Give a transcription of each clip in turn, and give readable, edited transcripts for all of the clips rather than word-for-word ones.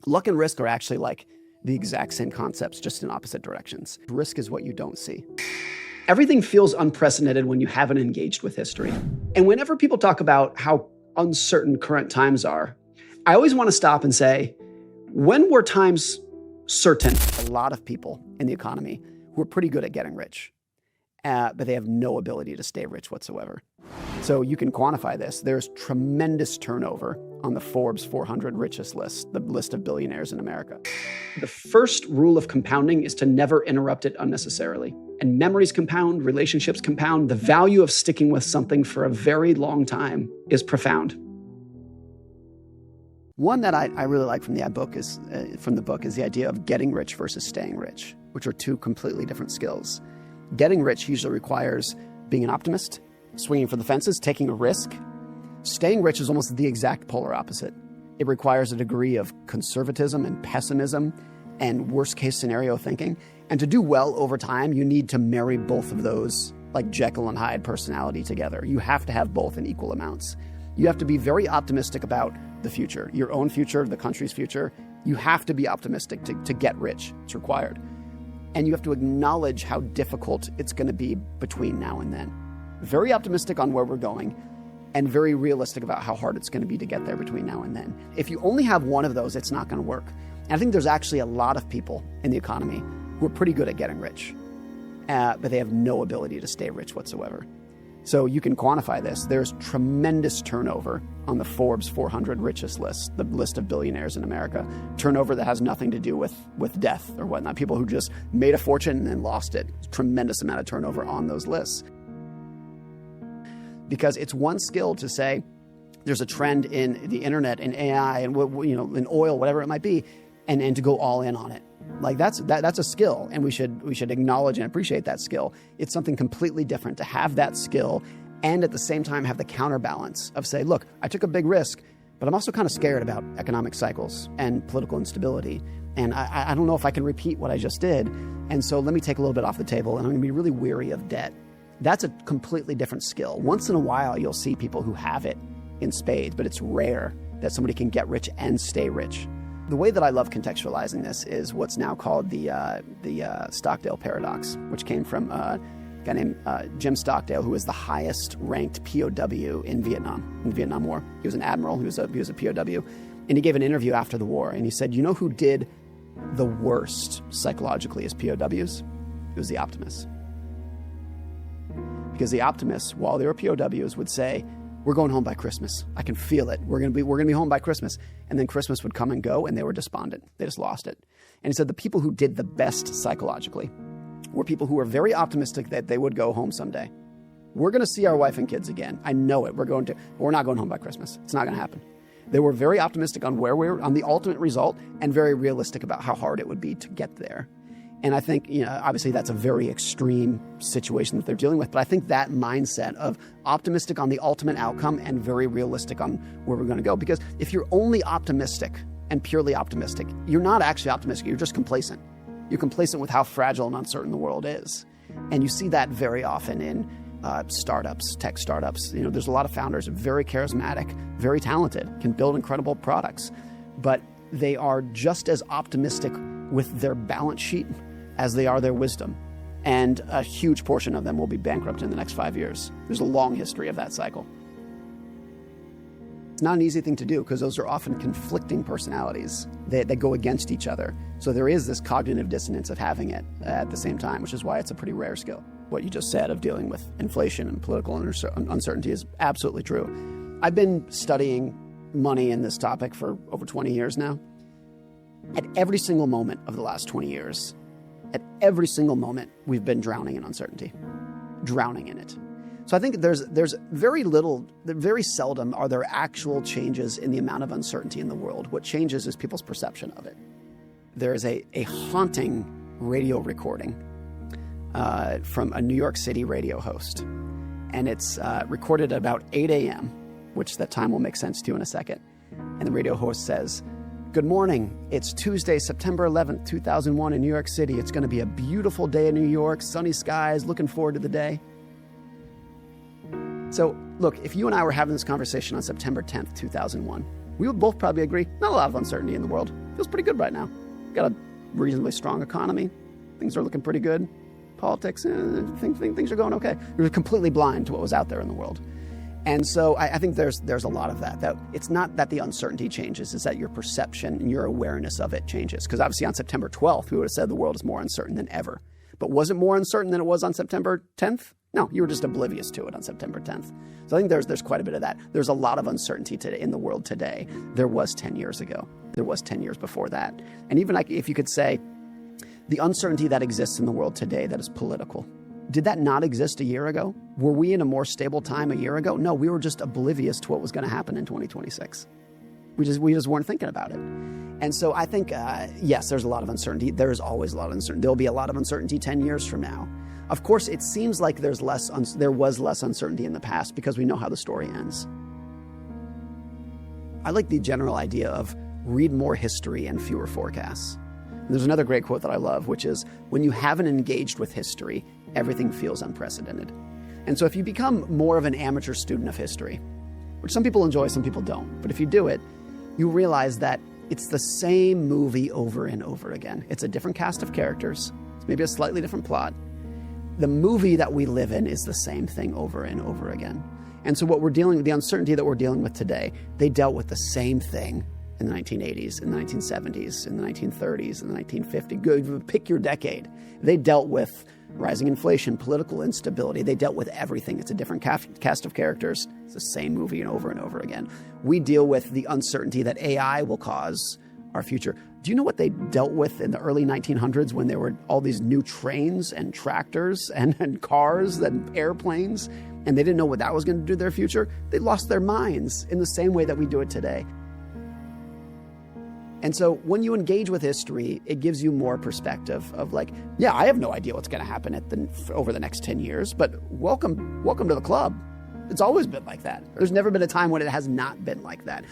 Luck and risk are actually like the exact same concepts, just in opposite directions. Risk is what you don't see. Everything feels unprecedented when you haven't engaged with history. And whenever people talk about how uncertain current times are, I always want to stop and say, when were times certain? A lot of people in the economy who are pretty good at getting rich, but they have no ability to stay rich whatsoever. So you can quantify this. There's tremendous turnover on the Forbes 400 richest list, the list of billionaires in America. The first rule of compounding is to never interrupt it unnecessarily. And memories compound, relationships compound. The value of sticking with something for a very long time is profound. One that I really like from the book is the idea of getting rich versus staying rich, which are two completely different skills. Getting rich usually requires being an optimist, swinging for the fences, taking a risk. Staying rich is almost the exact polar opposite. It requires a degree of conservatism and pessimism and worst case scenario thinking. And to do well over time, you need to marry both of those like Jekyll and Hyde personality together. You have to have both in equal amounts. You have to be very optimistic about the future, your own future, the country's future. You have to be optimistic to get rich. It's required. And you have to acknowledge how difficult it's going to be between now and then. Very optimistic on where we're going and very realistic about how hard it's going to be to get there between now and then. If you only have one of those, it's not going to work. And I think there's actually a lot of people in the economy who are pretty good at getting rich, but they have no ability to stay rich whatsoever. So you can quantify this. There's tremendous turnover on the Forbes 400 richest list, the list of billionaires in America. Turnover that has nothing to do with death or whatnot. People who just made a fortune and then lost it. Tremendous amount of turnover on those lists. Because it's one skill to say there's a trend in the internet and AI and in oil, whatever it might be, and to go all in on it. Like that's a skill, and we should acknowledge and appreciate that skill. It's something completely different to have that skill and at the same time have the counterbalance of say, look, I took a big risk, but I'm also kind of scared about economic cycles and political instability. And I don't know if I can repeat what I just did. And so let me take a little bit off the table, and I'm going to be really weary of debt. That's a completely different skill. Once in a while, you'll see people who have it in spades, but it's rare that somebody can get rich and stay rich. The way that I love contextualizing this is what's now called the Stockdale paradox, which came from a guy named Jim Stockdale, who was the highest ranked POW in the Vietnam War. He was an admiral. He was a POW. And he gave an interview after the war, and he said, you know who did the worst psychologically as POWs? It was the optimists. Because the optimists, while they were POWs, would say, we're going home by Christmas. I can feel it. We're going to be home by Christmas. And then Christmas would come and go, and they were despondent. They just lost it. And he said the people who did the best psychologically were people who were very optimistic that they would go home someday. We're going to see our wife and kids again. I know it. We're not going home by Christmas. It's not going to happen. They were very optimistic on on the ultimate result, and very realistic about how hard it would be to get there. And I think, obviously that's a very extreme situation that they're dealing with. But I think that mindset of optimistic on the ultimate outcome and very realistic on where we're going to go. Because if you're only optimistic and purely optimistic, you're not actually optimistic. You're just complacent. You're complacent with how fragile and uncertain the world is. And you see that very often in startups, tech startups. There's a lot of founders, very charismatic, very talented, can build incredible products. But they are just as optimistic with their balance sheet as they are their wisdom. And a huge portion of them will be bankrupt in the next 5 years. There's a long history of that cycle. It's not an easy thing to do because those are often conflicting personalities that go against each other. So there is this cognitive dissonance of having it at the same time, which is why it's a pretty rare skill. What you just said of dealing with inflation and political uncertainty is absolutely true. I've been studying money in this topic for over 20 years now. At every single moment of the last 20 years, at every single moment, we've been drowning in uncertainty, drowning in it. So I think there's very seldom are there actual changes in the amount of uncertainty in the world. What changes is people's perception of it. There is a haunting radio recording from a New York City radio host. And it's recorded at about 8 a.m., which that time will make sense to you in a second. And the radio host says, "Good morning. It's Tuesday, September 11th, 2001 in New York City. It's going to be a beautiful day in New York, sunny skies, looking forward to the day." So, look, if you and I were having this conversation on September 10th, 2001, we would both probably agree, not a lot of uncertainty in the world. Feels pretty good right now. Got a reasonably strong economy. Things are looking pretty good. Politics, things are going okay. You're completely blind to what was out there in the world. And so I think there's a lot of that it's not that the uncertainty changes, it's that your perception and your awareness of it changes. Because obviously on September 12th, we would have said the world is more uncertain than ever. But was it more uncertain than it was on September 10th? No, you were just oblivious to it on September 10th. So I think there's quite a bit of that. There's a lot of uncertainty today in the world today. There was 10 years ago. There was 10 years before that. And even like if you could say, the uncertainty that exists in the world today that is political, did that not exist a year ago? Were we in a more stable time a year ago? No, we were just oblivious to what was going to happen in 2026. We just weren't thinking about it. And so I think, yes, there's a lot of uncertainty. There's always a lot of uncertainty. There'll be a lot of uncertainty 10 years from now. Of course, it seems like there was less uncertainty in the past because we know how the story ends. I like the general idea of read more history and fewer forecasts. There's another great quote that I love, which is, when you haven't engaged with history, everything feels unprecedented. And so if you become more of an amateur student of history, which some people enjoy, some people don't, but if you do it, you realize that it's the same movie over and over again. It's a different cast of characters. It's maybe a slightly different plot. The movie that we live in is the same thing over and over again. And so what we're dealing with, the uncertainty that we're dealing with today, they dealt with the same thing in the 1980s, in the 1970s, in the 1930s, in the 1950s. Good, pick your decade. They dealt with rising inflation, political instability. They dealt with everything. It's a different cast of characters. It's the same movie and over again. We deal with the uncertainty that AI will cause our future. Do you know what they dealt with in the early 1900s when there were all these new trains and tractors and cars and airplanes, and they didn't know what that was going to do to their future? They lost their minds in the same way that we do it today. And so when you engage with history, it gives you more perspective of like, yeah, I have no idea what's going to happen over the next 10 years, but welcome to the club. It's always been like that. There's never been a time when it has not been like that.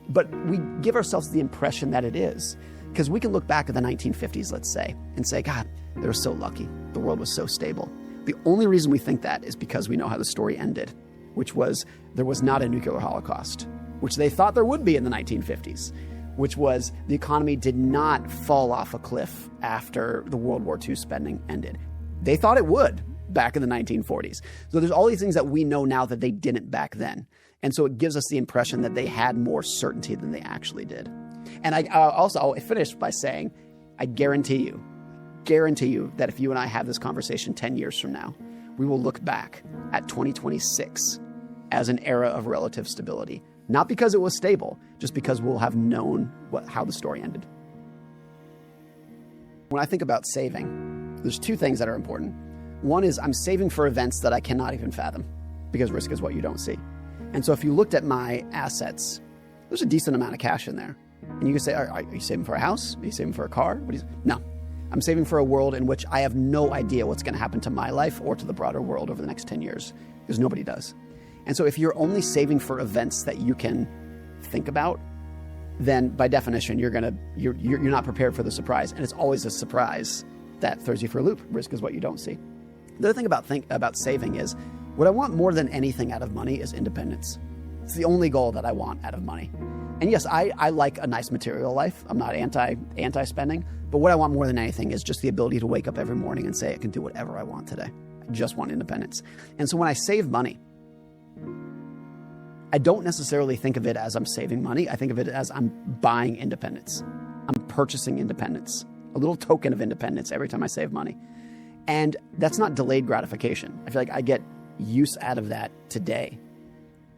But we give ourselves the impression that it is, because we can look back at the 1950s, let's say, and say, God, they were so lucky. The world was so stable. The only reason we think that is because we know how the story ended, which was there was not a nuclear holocaust, which they thought there would be in the 1950s. Which was the economy did not fall off a cliff after the World War II spending ended. They thought it would back in the 1940s. So there's all these things that we know now that they didn't back then. And so it gives us the impression that they had more certainty than they actually did. And I'll finish by saying, I guarantee you that if you and I have this conversation 10 years from now, we will look back at 2026 as an era of relative stability. Not because it was stable, just because we'll have known how the story ended. When I think about saving, there's two things that are important. One is I'm saving for events that I cannot even fathom, because risk is what you don't see. And so if you looked at my assets, there's a decent amount of cash in there. And you can say, are you saving for a house? Are you saving for a car? No. I'm saving for a world in which I have no idea what's going to happen to my life or to the broader world over the next 10 years, because nobody does. And so if you're only saving for events that you can think about, then by definition, you're not prepared for the surprise. And it's always a surprise that throws you for a loop. Risk is what you don't see. The other thing about saving is, what I want more than anything out of money is independence. It's the only goal that I want out of money. And yes, I like a nice material life. I'm not anti-spending. But what I want more than anything is just the ability to wake up every morning and say, I can do whatever I want today. I just want independence. And so when I save money, I don't necessarily think of it as I'm saving money. I think of it as I'm buying independence. I'm purchasing independence, a little token of independence every time I save money. And that's not delayed gratification. I feel like I get use out of that today,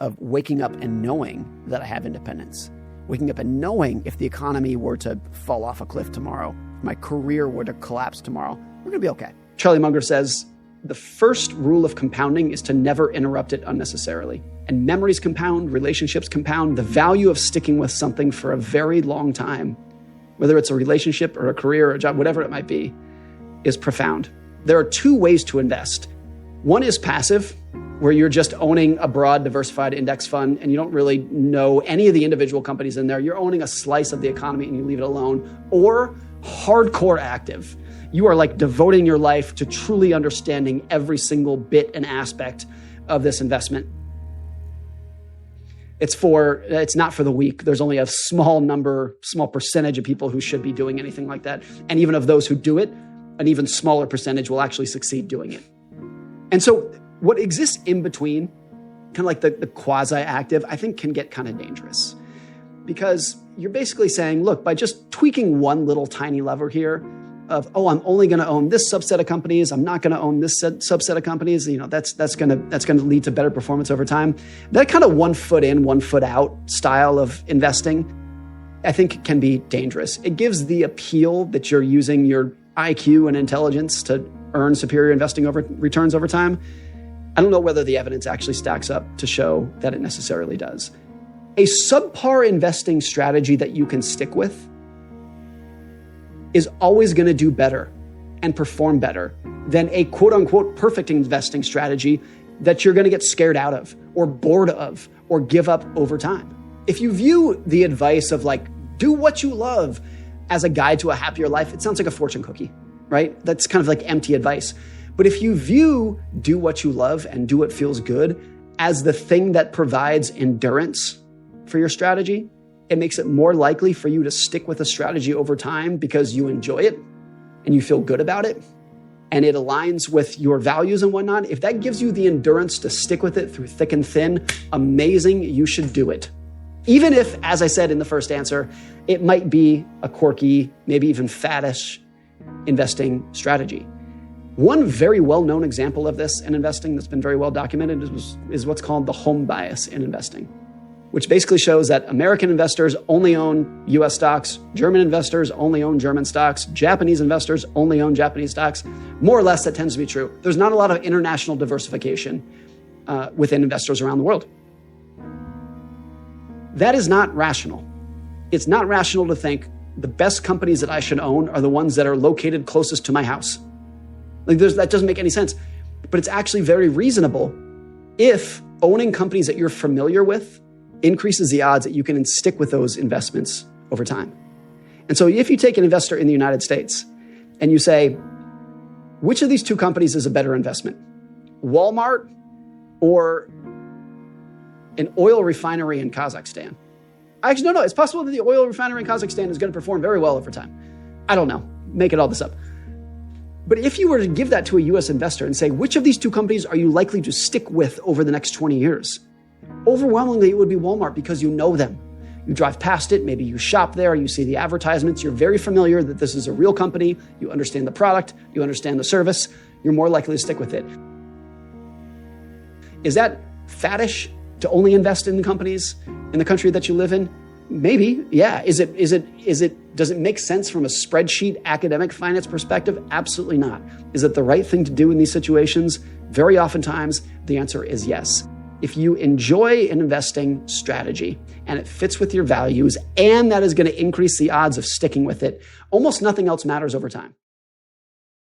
of waking up and knowing that I have independence. Waking up and knowing if the economy were to fall off a cliff tomorrow, if my career were to collapse tomorrow, we're going to be okay. Charlie Munger says, the first rule of compounding is to never interrupt it unnecessarily. And memories compound, relationships compound. The value of sticking with something for a very long time, whether it's a relationship or a career or a job, whatever it might be, is profound. There are two ways to invest. One is passive, where you're just owning a broad diversified index fund and you don't really know any of the individual companies in there. You're owning a slice of the economy and you leave it alone. Or hardcore active. You are like devoting your life to truly understanding every single bit and aspect of this investment. It's not for the weak. There's only a small percentage of people who should be doing anything like that. And even of those who do it, an even smaller percentage will actually succeed doing it. And so what exists in between, kind of like the quasi-active, I think can get kind of dangerous. Because you're basically saying, look, by just tweaking one little tiny lever here of, I'm only going to own this subset of companies, I'm not going to own this subset of companies, that's going to lead to better performance over time. That kind of 1 foot in, 1 foot out style of investing, I think can be dangerous. It gives the appeal that you're using your IQ and intelligence to earn superior investing returns over time. I don't know whether the evidence actually stacks up to show that it necessarily does. A subpar investing strategy that you can stick with is always going to do better and perform better than a quote unquote perfect investing strategy that you're going to get scared out of or bored of or give up over time. If you view the advice of do what you love as a guide to a happier life, it sounds like a fortune cookie, right? That's kind of like empty advice. But if you view do what you love and do what feels good as the thing that provides endurance for your strategy, it makes it more likely for you to stick with a strategy over time because you enjoy it and you feel good about it and it aligns with your values and whatnot. If that gives you the endurance to stick with it through thick and thin, amazing, you should do it. Even if, as I said in the first answer, it might be a quirky, maybe even faddish investing strategy. One very well-known example of this in investing that's been very well documented is what's called the home bias in investing, which basically shows that American investors only own US stocks, German investors only own German stocks, Japanese investors only own Japanese stocks. More or less, that tends to be true. There's not a lot of international diversification within investors around the world. That is not rational. It's not rational to think the best companies that I should own are the ones that are located closest to my house. That doesn't make any sense. But it's actually very reasonable if owning companies that you're familiar with increases the odds that you can stick with those investments over time. And so if you take an investor in the United States and you say, which of these two companies is a better investment? Walmart or an oil refinery in Kazakhstan? Actually, no, it's possible that the oil refinery in Kazakhstan is going to perform very well over time. I don't know, making all this up. But if you were to give that to a US investor and say, which of these two companies are you likely to stick with over the next 20 years? Overwhelmingly, it would be Walmart because you know them. You drive past it, maybe you shop there, you see the advertisements, you're very familiar that this is a real company, you understand the product, you understand the service, you're more likely to stick with it. Is that faddish to only invest in the companies in the country that you live in? Maybe, yeah. Does it make sense from a spreadsheet academic finance perspective? Absolutely not. Is it the right thing to do in these situations? Very oftentimes, the answer is yes. If you enjoy an investing strategy and it fits with your values and that is going to increase the odds of sticking with it, almost nothing else matters over time.